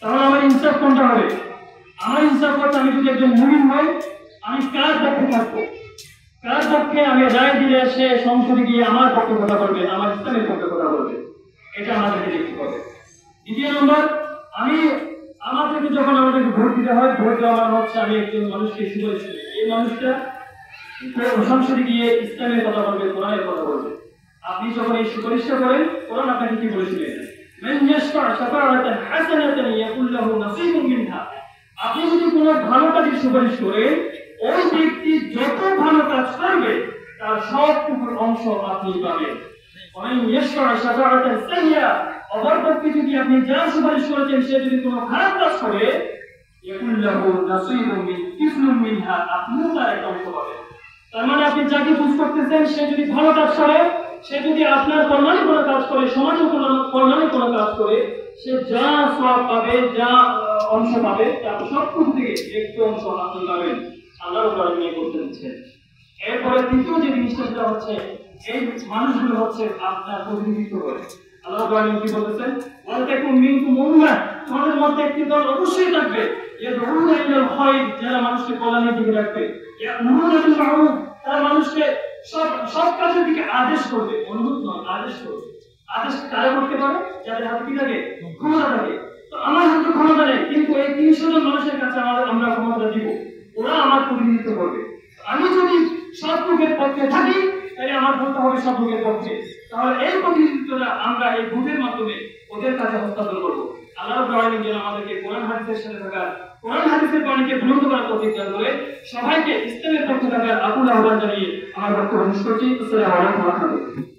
তাহলে আমার ইনসাফ কোনটা হবে? আমার ইনসাফ করতে আমি যদি একজন মুমিন হই, আমি কার পক্ষে থাকবো? কার পক্ষে আমি রায় দিলে সে সংসদে গিয়ে আমার পক্ষে কথা বলবে, আমার ইসলামের পক্ষে কথা বলবে? এটা আমাদেরকে দেখতে হবে। দ্বিতীয় নম্বর, আমাদেরকে যখন আমাদেরকে ভোট দিতে হয়, ভোট দেওয়া মানে হচ্ছে আমি একজন মানুষকে সুপারিশ করি, এই মানুষটা সংসদে গিয়ে ইসলামের কথা বলবে, কোরআনের কথা বলবে। আপনি যখন এই সুপারিশটা করেন, কোরআন আপনাকে কি বলেছিলেন? মান ইয়াশফা শাফাআতান হাসানাতান ইয়াকুল লাহু নাসীবুম মিনহা। আপনি যদি কোনো ভালো কাজের সুপারিশ করেন, ওই ব্যক্তি যত ভালো কাজ করবে তার সবটুকুর অংশ আপনি পাবেন। ওমান ইয়াশফা শাফাআতান সাইয়্যা, অপরপক্ষে যদি আপনি যা সুপারিশ করেছেন সে যদি কোনো খারাপ কাজ করে, ইয়াকুল লাহু নাসীবুম মিনহা, আপনিও তার একটা অংশ পাবেন। তার মানে আপনি যাকে চুজ করতেছেন সে যদি ভালো কাজ করে, সে যদি আপনার কল্যাণে কোনো কাজ করে, সমাজের কল্যাণে কোনো কাজ করে, সে যা সওয়াব পাবে, যা অংশ পাবে, তার সবটুকু থেকে একটু অংশ আপনি পাবেন। আল্লাহ রাব্বুল আলামিন করতে দিচ্ছেন। এরপরে তৃতীয় যে জিনিসটা সেটা হচ্ছে, এই মানুষগুলো হচ্ছে আপনার প্রতিনিধিত্ব করে। আল্লাহ রাব্বুল আলামিন কি বলতেছেন? ওয়ালাতাকুম মিনকুম উম্মাহ, তোমাদের মধ্যে একটি দল অবশ্যই থাকবে, ইয়াদউনা ইলাল খায়র, যারা মানুষকে কল্যাণের দিকে রাখবে, ইয়া'মুরুনা বিল মা'রুফ, তারা মানুষকে সব কাজের দিকে আদেশ করবে, অনুরোধ নয়, আদেশ করবে। আদেশ কারা করতে পারে? যাদের হাতে কি থাকে? ক্ষমতা থাকে। তো আমার হাতে ক্ষমতা নেই, কিন্তু এই ৩০০ জন মানুষের কাছে আমরা ক্ষমতা দিব, ওরা আমার প্রতিনিধিত্ব করবে। আমি যদি সব লোকের পক্ষে থাকি, তাহলে আমার বলতে হবে সব লোকের পক্ষে। তাহলে এই প্রতিনিধিত্বটা আমরা এই ভোটের মাধ্যমে ওদের কাছে হস্তান্তর করবো। আল্লাহ রাব্বুল আলামিন যেন আমাদেরকে কোরআন হাদিসের সাথে থাকার, কোরআন হাদিসের বাণীকে বুলন্দ করার তৌফিক দান করে, সবাইকে ইসলামের পক্ষে থাকার আকুল আহ্বান জানিয়ে আমার বক্তব্য শেষ করছি। আসসালামু আলাইকুম ওয়া রাহমাতুল্লাহ।